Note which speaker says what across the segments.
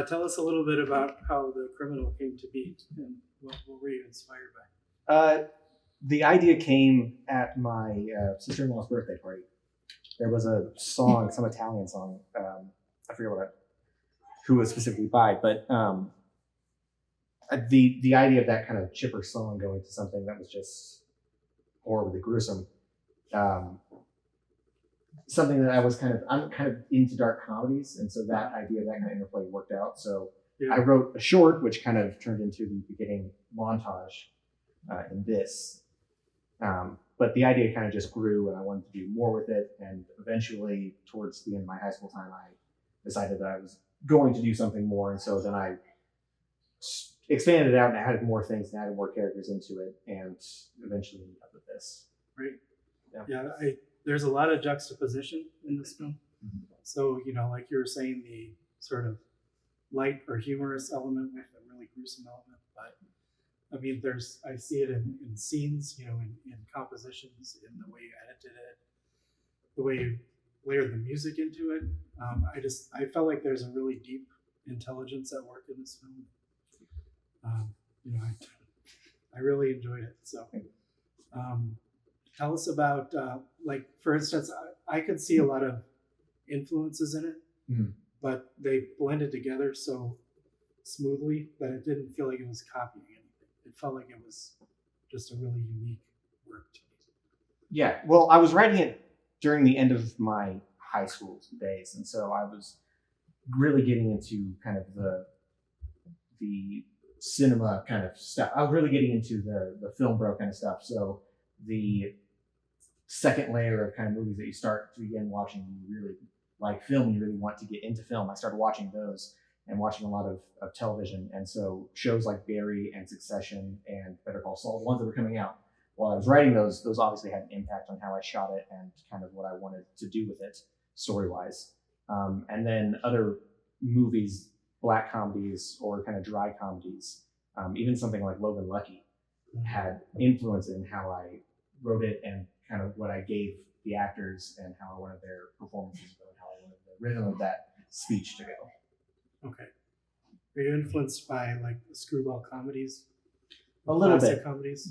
Speaker 1: Tell us a little bit about how The Criminal came to be and what were you inspired by?
Speaker 2: The idea came at my sister-in-law's birthday party. There was a song, some Italian song. I forget who it was specifically by, but the idea of that kind of chipper song going to something that was just horribly gruesome, something that I'm kind of into dark comedies, and so that idea, that kind of interplay worked out. So I wrote a short, which kind of turned into the beginning montage in this. But the idea kind of just grew, and I wanted to do more with it. And eventually, towards the end of my high school time, I decided that I was going to do something more. And so then I expanded it out and added more things and added more characters into it, and eventually ended up with this.
Speaker 1: Right. Yeah. There's a lot of juxtaposition in this film. Mm-hmm. So, like you were saying, the sort of light or humorous element with a really gruesome element, but I mean, I see it in scenes, in compositions, in the way you edited it, the way you layered the music into it. I felt like there's a really deep intelligence at work in this film. I really enjoyed it. So, tell us about, like, for instance, I could see a lot of influences in it, mm-hmm. but they blended together so smoothly that it didn't feel like it was copying anything. It felt like it was just a really unique work to me.
Speaker 2: Yeah, well, I was writing it during the end of my high school days, and so I was really getting into kind of the cinema kind of stuff. I was really getting into the film bro kind of stuff. So the second layer of kind of movies that you start to begin watching, you really like film, you really want to get into film. I started watching those and watching a lot of television. And so shows like Barry and Succession and Better Call Saul, the ones that were coming out while I was writing those obviously had an impact on how I shot it and kind of what I wanted to do with it story-wise. And then other movies, black comedies or kind of dry comedies, even something like Logan Lucky had influence in how I wrote it and kind of what I gave the actors and how I wanted their performances to go and how I wanted the rhythm of that speech to go.
Speaker 1: Okay. Are you influenced by like the screwball comedies?
Speaker 2: A little bit.
Speaker 1: Comedies?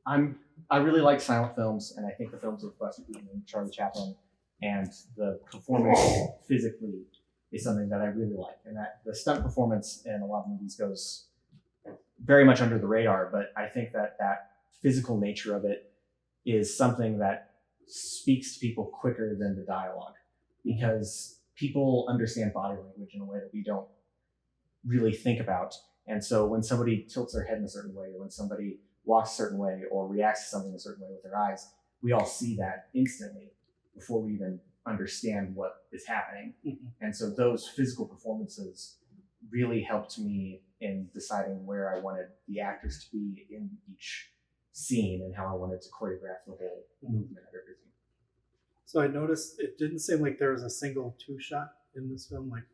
Speaker 2: I really like silent films, and I think the films of Buster Keaton and Charlie Chaplin and the performance physically is something that I really like. And that the stunt performance in a lot of movies goes very much under the radar, but I think that physical nature of it is something that speaks to people quicker than the dialogue, because people understand body language in a way that we don't really think about. And so when somebody tilts their head in a certain way, or when somebody walks a certain way or reacts to something a certain way with their eyes, we all see that instantly before we even understand what is happening. Mm-hmm. And so those physical performances really helped me in deciding where I wanted the actors to be in each scene and how I wanted to choreograph the whole movement of everything.
Speaker 1: So I noticed it didn't seem like there was a single two-shot in this film. Like,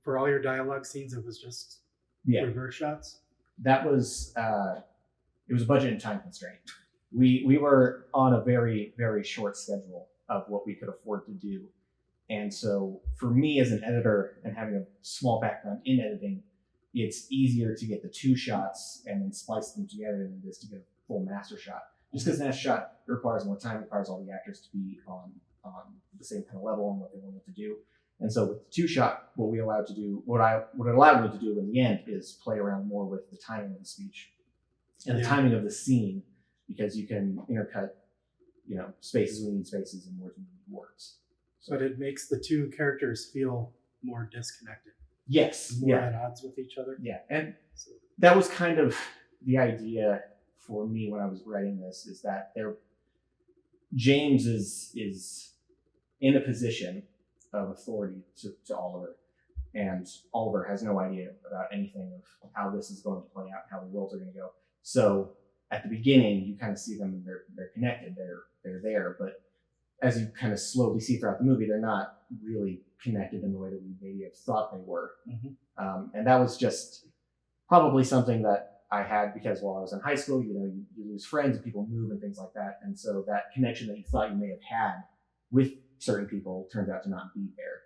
Speaker 1: for all your dialogue scenes, it was just reverse shots.
Speaker 2: That was it was a budget and time constraint. We were on a very, very short schedule of what we could afford to do. And so for me as an editor and having a small background in editing, it's easier to get the two shots and then splice them together than it is to get a full master shot. Just because that shot requires more time, requires all the actors to be on the same kind of level and what they wanted to do. And so with the two shot, what it allowed me to do in the end is play around more with the timing of the speech and the timing of the scene, because you can intercut, spaces when you need spaces and words when you need words.
Speaker 1: But it makes the two characters feel more disconnected.
Speaker 2: Yes.
Speaker 1: More at odds with each other.
Speaker 2: Yeah. And that was kind of the idea for me when I was writing this, is that James is in a position of authority to Oliver, and Oliver has no idea about anything of how this is going to play out, how the worlds are going to go. So at the beginning, you kind of see them, and they're connected, they're there, but as you kind of slowly see throughout the movie, they're not really connected in the way that we maybe have thought they were. Mm-hmm. And that was just probably something that I had because while I was in high school, you lose friends and people move and things like that. And so that connection that you thought you may have had with certain people turns out to not be there.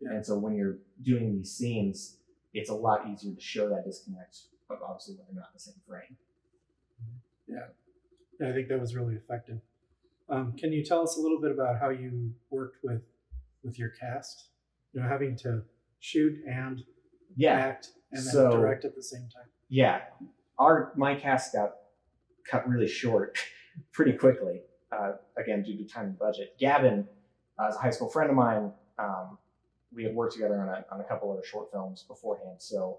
Speaker 1: Yeah.
Speaker 2: And so when you're doing these scenes, it's a lot easier to show that disconnect, but obviously when they're not in the same frame.
Speaker 1: Yeah, I think that was really effective. Can you tell us a little bit about how you worked with your cast? You know, having to shoot and act and then direct at the same time.
Speaker 2: Yeah, my cast got cut really short pretty quickly. Again, due to time and budget. Gavin is a high school friend of mine. We had worked together on a couple other short films beforehand. So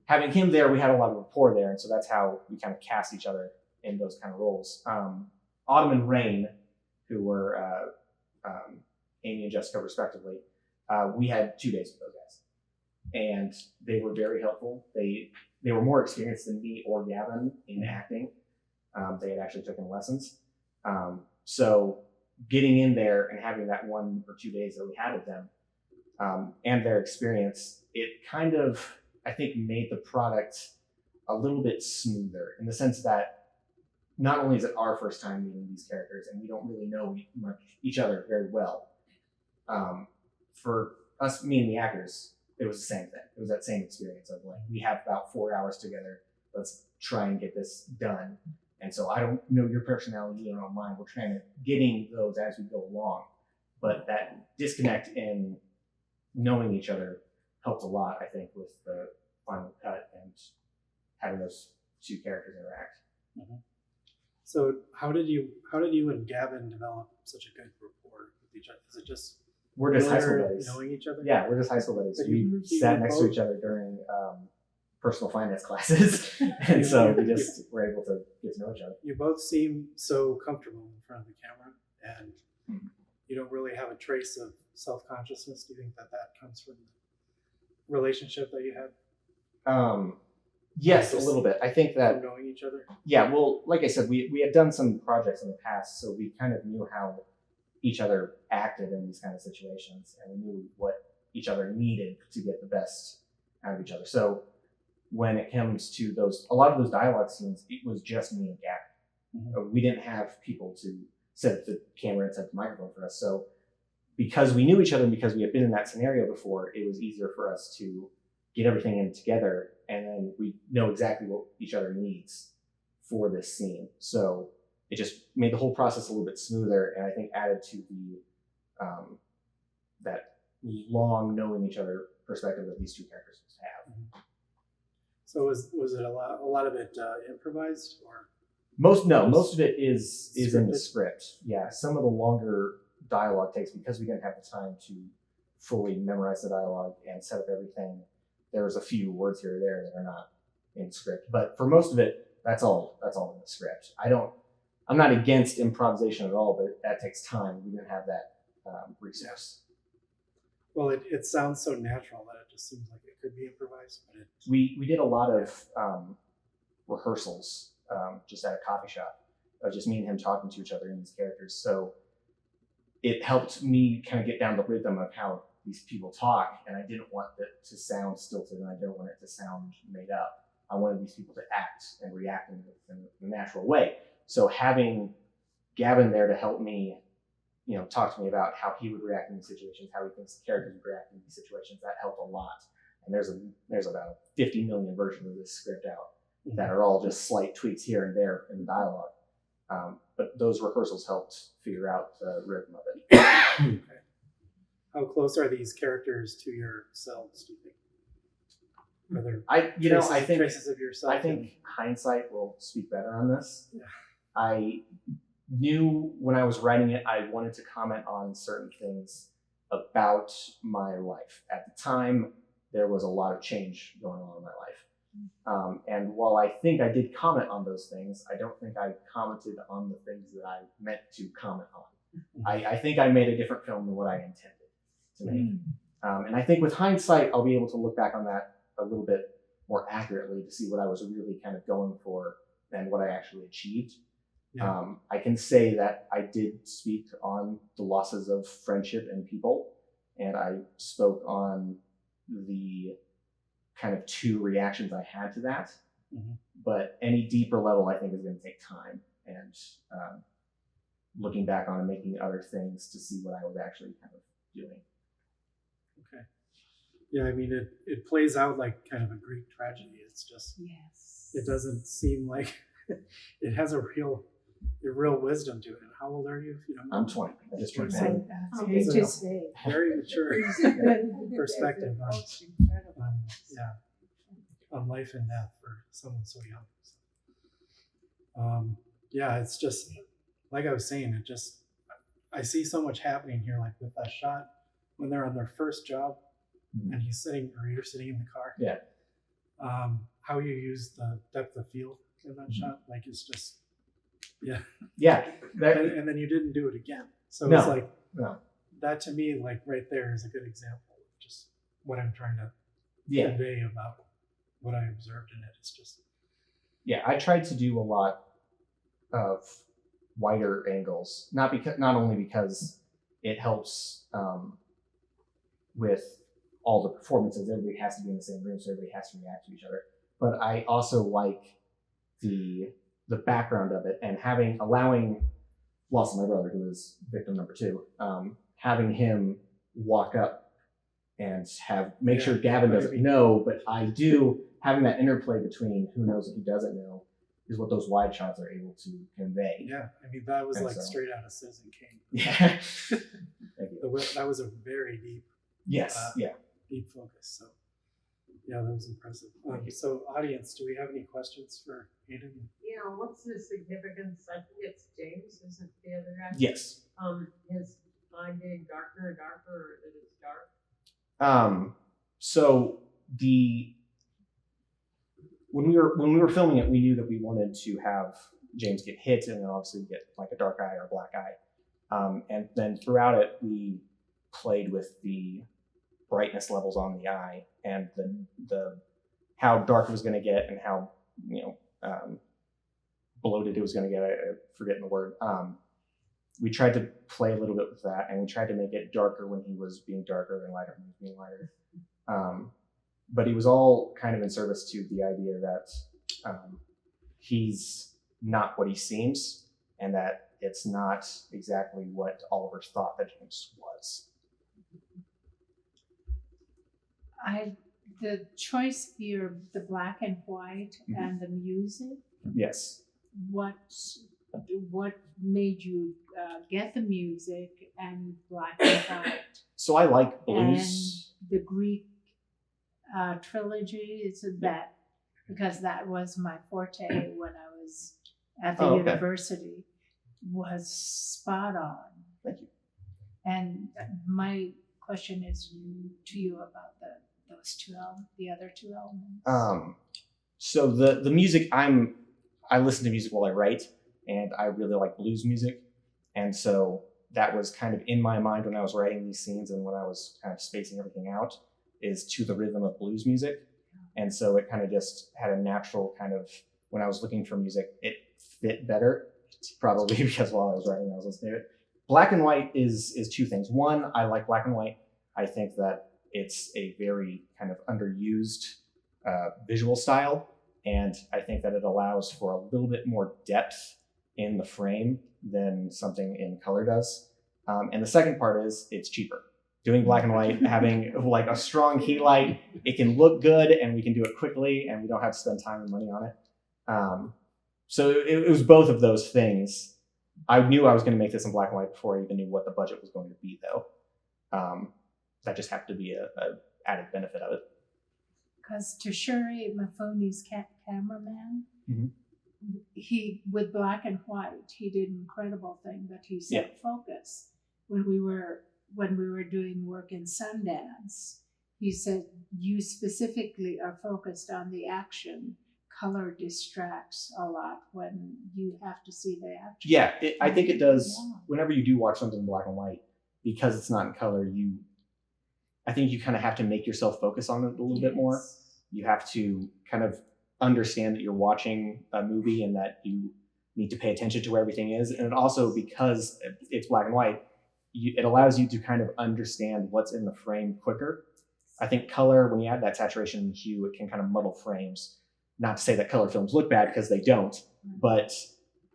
Speaker 2: having him there, we had a lot of rapport there, and so that's how we kind of cast each other in those kind of roles. Autumn and Rain, who were Amy and Jessica respectively, we had 2 days with those guys, and they were very helpful. They were more experienced than me or Gavin in acting. They had actually taken lessons. So getting in there and having that 1 or 2 days that we had with them and their experience, it kind of, I think, made the product a little bit smoother in the sense that not only is it our first time meeting these characters and we don't really know each other very well, for us, me and the actors, it was the same thing. It was that same experience of like, we have about 4 hours together. Let's try and get this done. And so I don't know your personality, you don't know mine. We're trying to getting those as we go along. But that disconnect in knowing each other helped a lot, I think, with the final cut and having those 2 characters interact.
Speaker 1: Mm-hmm. So how did you and Gavin develop such a good rapport with each other? Is it just
Speaker 2: we're just high school buddies,
Speaker 1: knowing each other?
Speaker 2: Yeah, we're just high school buddies. We sat next to each other during personal finance classes, and so we just were able to get to know each other.
Speaker 1: You both seem so comfortable in front of the camera, and you don't really have a trace of self-consciousness. Do you think that comes from the relationship that you had?
Speaker 2: Yes, a little bit. I think that
Speaker 1: knowing each other.
Speaker 2: Yeah, well, like I said, we had done some projects in the past, so we kind of knew how each other acted in these kind of situations, and we knew what each other needed to get the best out of each other. So when it comes to a lot of those dialogue scenes, it was just me and Gavin. Mm-hmm. We didn't have people to set up the camera and set up the microphone for us. So because we knew each other and because we had been in that scenario before, it was easier for us to get everything in together, and then we know exactly what each other needs for this scene. So it just made the whole process a little bit smoother, and I think added to the that long knowing each other perspective that these 2 characters have.
Speaker 1: Mm-hmm. So was it a lot of it improvised, or
Speaker 2: most of it is in the script. Yeah, some of the longer dialogue takes, because we didn't have the time to fully memorize the dialogue and set up everything. There's a few words here or there that are not in script, but for most of it, that's all in the script. I'm not against improvisation at all, but that takes time. We didn't have that resource.
Speaker 1: Well, it sounds so natural that it just seems like it could be improvised. But
Speaker 2: we did a lot of rehearsals just at a coffee shop of just me and him talking to each other in these characters. So it helped me kind of get down the rhythm of how these people talk, and I didn't want it to sound stilted, and I didn't want it to sound made up. I wanted these people to act and react in a natural way. So having Gavin there to help me, talk to me about how he would react in these situations, how he thinks the characters would react in these situations, that helped a lot. And there's about 50 million versions of this script out that are all just slight tweaks here and there in the dialogue. But those rehearsals helped figure out the rhythm of it.
Speaker 1: Okay. How close are these characters to yourselves, do you think? Are there I think traces of yourself?
Speaker 2: I think hindsight will speak better on this.
Speaker 1: Yeah.
Speaker 2: I knew when I was writing it, I wanted to comment on certain things about my life. At the time, there was a lot of change going on in my life. And while I think I did comment on those things, I don't think I commented on the things that I meant to comment on. I think I made a different film than what I intended to make. And I think with hindsight, I'll be able to look back on that a little bit more accurately to see what I was really kind of going for and what I actually achieved. Yeah. I can say that I did speak on the losses of friendship and people, and I spoke on the kind of 2 reactions I had to that. Mm-hmm. But any deeper level, I think, is going to take time, and looking back on and making other things to see what I was actually kind of doing.
Speaker 1: Okay. Yeah, I mean, it plays out like kind of a Greek tragedy. It's just,
Speaker 3: Yes.
Speaker 1: it doesn't seem like it has a real wisdom to it. And how old are you? If you don't know?
Speaker 2: I'm 20. I just turned
Speaker 1: So,
Speaker 2: 20.
Speaker 3: Okay,
Speaker 1: So-
Speaker 3: just say.
Speaker 1: very mature perspective on, on life and death for someone so young. So, yeah, it's just like I was saying. I see so much happening here, like with that shot when they're on their first job, and you're sitting in the car.
Speaker 2: Yeah.
Speaker 1: How you use the depth of field in that shot, like it's just, yeah. And then you didn't do it again. So it's like, that to me, like right there is a good example of just what I'm trying to convey about what I observed in it. It's just,
Speaker 2: I tried to do a lot of wider angles, not only because it helps with all the performances. Everybody has to be in the same room, so everybody has to react to each other. But I also like the background of it, and allowing Lawson, my brother, who is victim number 2, having him walk up and make sure Gavin doesn't know, but I do, having that interplay between who knows and who doesn't know is what those wide shots are able to convey.
Speaker 1: yeah. I mean, that was straight out of Citizen Kane.
Speaker 2: Yeah.
Speaker 1: That was a very deep, deep focus. So, yeah, that was impressive. So, audience, do we have any questions for Hayden?
Speaker 4: Yeah, what's the significance? I think it's James, isn't the other guy?
Speaker 2: Yes.
Speaker 4: His mind getting darker and darker, or that it's dark?
Speaker 2: So when we were filming it, we knew that we wanted to have James get hit and then obviously get like a dark eye or a black eye. And then throughout it, we played with the brightness levels on the eye and the how dark it was going to get and how bloated it was going to get. I'm forgetting the word. We tried to play a little bit with that, and we tried to make it darker when he was being darker and lighter when he was being lighter. But it was all kind of in service to the idea that he's not what he seems, and that it's not exactly what Oliver thought that James was.
Speaker 3: The choice here, the black and white and the music.
Speaker 2: Yes.
Speaker 3: What made you get the music and black and white?
Speaker 2: So I like blues.
Speaker 3: And the Greek trilogy, is that because that was my forte when I was at the university, was spot on.
Speaker 2: Thank you.
Speaker 3: And my question is to you about the other 2 elements.
Speaker 2: So the music, I listen to music while I write, and I really like blues music, and so that was kind of in my mind when I was writing these scenes and when I was kind of spacing everything out, is to the rhythm of blues music. And so it kind of just had a natural kind of, when I was looking for music, it fit better, probably because while I was writing, I was listening to it. Black and white is 2 things. One, I like black and white. I think that it's a very kind of underused visual style. And I think that it allows for a little bit more depth in the frame than something in color does. And the second part is it's cheaper. Doing black and white, having like a strong key light, it can look good and we can do it quickly and we don't have to spend time and money on it. So it was both of those things. I knew I was going to make this in black and white before I even knew what the budget was going to be, though. That just happened to be a added benefit of it.
Speaker 3: Because Tashuri Mafoni's cameraman,
Speaker 2: Mm-hmm.
Speaker 3: he, with black and white, he did an incredible thing, but he set focus. When we were doing work in Sundance, he said, you specifically are focused on the action. Color distracts a lot when you have to see the action.
Speaker 2: Yeah, I think it does. Whenever you do watch something in black and white, because it's not in color, I think you kind of have to make yourself focus on it a little bit more. You have to kind of understand that you're watching a movie and that you need to pay attention to where everything is. And it also, because it's black and white, it allows you to kind of understand what's in the frame quicker. I think color, when you add that saturation and hue, it can kind of muddle frames. Not to say that color films look bad, because they don't, but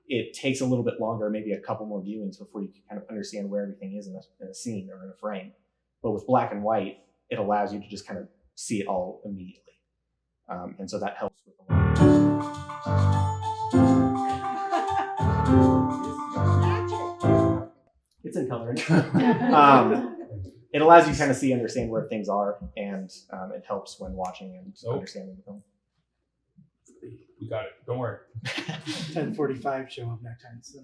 Speaker 2: it takes a little bit longer, maybe a couple more viewings before you can kind of understand where everything is in a scene or in a frame. But with black and white, it allows you to just kind of see it all immediately. And so that helps with a lot. It's in coloring. It allows you to kind of see, understand where things are, and it helps when watching and understanding the film.
Speaker 5: We got it. Don't worry.
Speaker 1: 10:45 show up next time. So.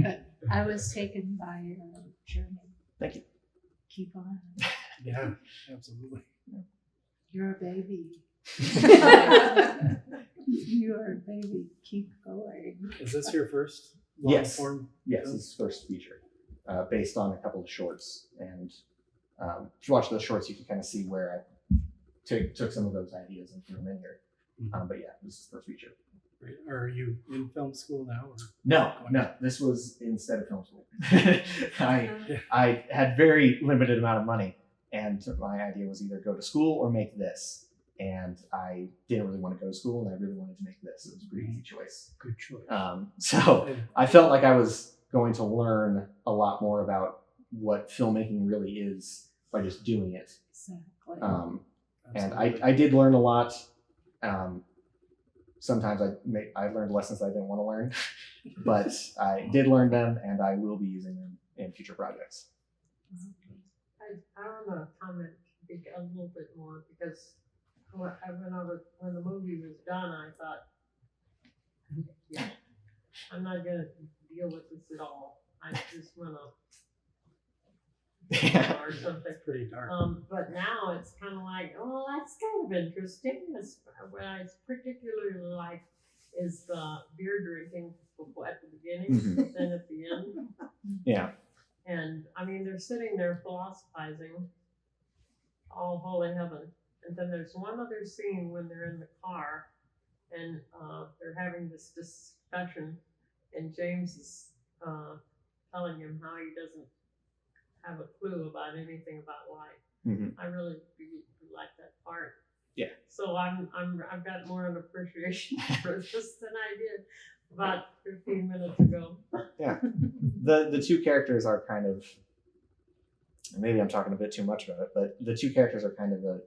Speaker 3: But I was taken by your journey.
Speaker 2: Thank you.
Speaker 3: Keep on.
Speaker 1: Yeah, absolutely.
Speaker 3: You're a baby. You are a baby. Keep going.
Speaker 1: Is this your first long
Speaker 2: Yes.
Speaker 1: form?
Speaker 2: Yes,
Speaker 1: film?
Speaker 2: it's first feature, based on a couple of shorts. And if you watch those shorts, you can kind of see where I took some of those ideas and threw them in here. But yeah, this is first feature.
Speaker 1: Right. Are you in film school now? Or?
Speaker 2: No, this was instead of film school. I had very limited amount of money, and my idea was either go to school or make this. And I didn't really want to go to school, and I really wanted to make this. It was a pretty easy choice.
Speaker 1: Good choice.
Speaker 2: So I felt like I was going to learn a lot more about what filmmaking really is by just doing it.
Speaker 3: Exactly.
Speaker 2: And I did learn a lot. Sometimes I learned lessons I didn't want to learn, but I did learn them, and I will be using them in future projects.
Speaker 4: I want to comment a little bit more because when the movie was done, I thought, yeah, I'm not gonna deal with this at all. I just wanna or something.
Speaker 1: It's pretty dark.
Speaker 4: But now it's kind of like, oh, that's kind of interesting. What I particularly like is the beer drinking at the beginning, but then at the end.
Speaker 2: Yeah.
Speaker 4: And I mean, they're sitting there philosophizing, all holy heaven. And then there's one other scene when they're in the car and they're having this discussion, and James is telling him how he doesn't have a clue about anything about life. I really do like that part.
Speaker 2: Yeah.
Speaker 4: So I've got more of an appreciation for this than I did about 15 minutes ago.
Speaker 2: Yeah. The two characters are kind of, maybe I'm talking a bit too much about it, but the two characters are kind of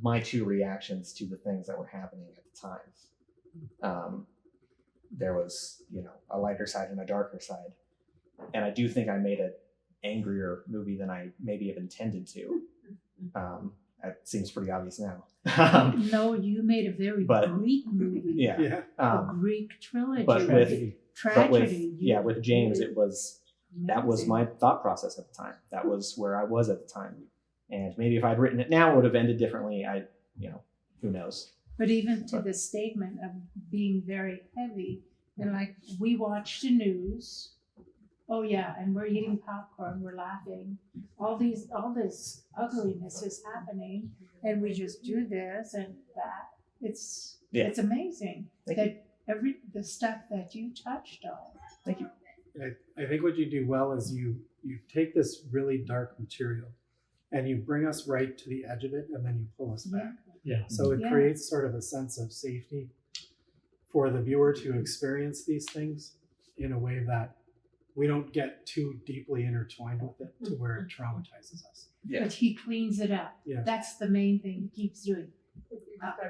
Speaker 2: my two reactions to the things that were happening at the time. There was, a lighter side and a darker side. And I do think I made an angrier movie than I maybe have intended to. That seems pretty obvious now.
Speaker 3: No, you made a very Greek movie.
Speaker 2: Yeah.
Speaker 3: A Greek trilogy.
Speaker 2: But
Speaker 3: tragedy.
Speaker 2: with James, that was my thought process at the time. That was where I was at the time. And maybe if I'd written it now, it would have ended differently. Who knows?
Speaker 3: But even to the statement of being very heavy, and like we watch the news, oh yeah, and we're eating popcorn, we're laughing. All this ugliness is happening, and we just do this and that. It's amazing the stuff that you touched on.
Speaker 2: Thank you.
Speaker 1: I think what you do well is you take this really dark material and you bring us right to the edge of it, and then you pull us back.
Speaker 5: Yeah.
Speaker 1: So it creates sort of a sense of safety for the viewer to experience these things in a way that we don't get too deeply intertwined with it to where it traumatizes us.
Speaker 2: Yeah.
Speaker 3: But he cleans it up.
Speaker 1: Yeah.
Speaker 3: That's the main thing he keeps doing.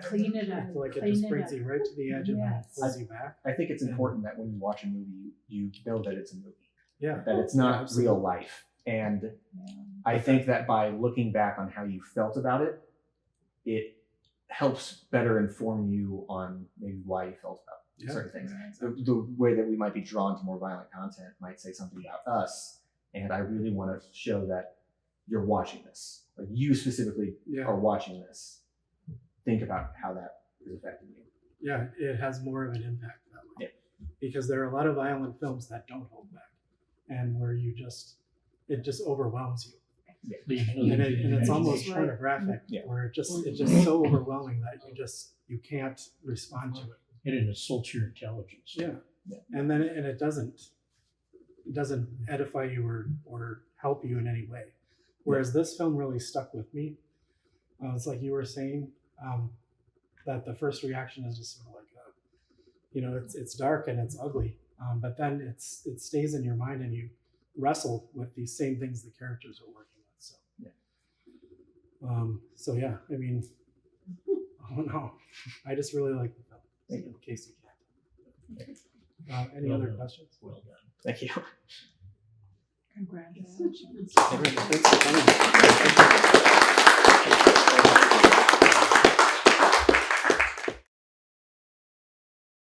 Speaker 3: Clean it up.
Speaker 1: I feel like it
Speaker 3: clean
Speaker 1: just
Speaker 3: it
Speaker 1: brings
Speaker 3: up.
Speaker 1: you right to the edge and then it
Speaker 3: Yes.
Speaker 1: pulls you back.
Speaker 2: I think it's important that when you watch a movie, you know that it's a movie,
Speaker 1: Yeah.
Speaker 2: that it's not
Speaker 1: absolutely.
Speaker 2: real life. And
Speaker 3: Yeah.
Speaker 2: I think that by looking back on how you felt about it, it helps better inform you on maybe why you felt about certain things. The way that we might be drawn to more violent content might say something about us. And I really want to show that you're watching this. Like you specifically are watching this. Think about how that is affecting you.
Speaker 1: Yeah, it has more of an impact that way.
Speaker 2: Yeah.
Speaker 1: Because there are a lot of violent films that don't hold back and where it just overwhelms you. And it's almost pornographic, where it's just so overwhelming that you can't respond to it.
Speaker 5: And it assaults your intelligence.
Speaker 1: Yeah. And then it doesn't edify you or help you in any way. Whereas this film really stuck with me. It's like you were saying, that the first reaction is just sort of like, it's dark and it's ugly, but then it stays in your mind and you wrestle with these same things the characters are working with. So So yeah, I mean, oh no, I just really like the film.
Speaker 2: Thank you.
Speaker 1: In case you can't. Any
Speaker 5: Well
Speaker 1: other
Speaker 5: done.
Speaker 1: questions?
Speaker 5: Well done.
Speaker 2: Thank you.
Speaker 3: Congratulations.
Speaker 1: All right, thanks for coming.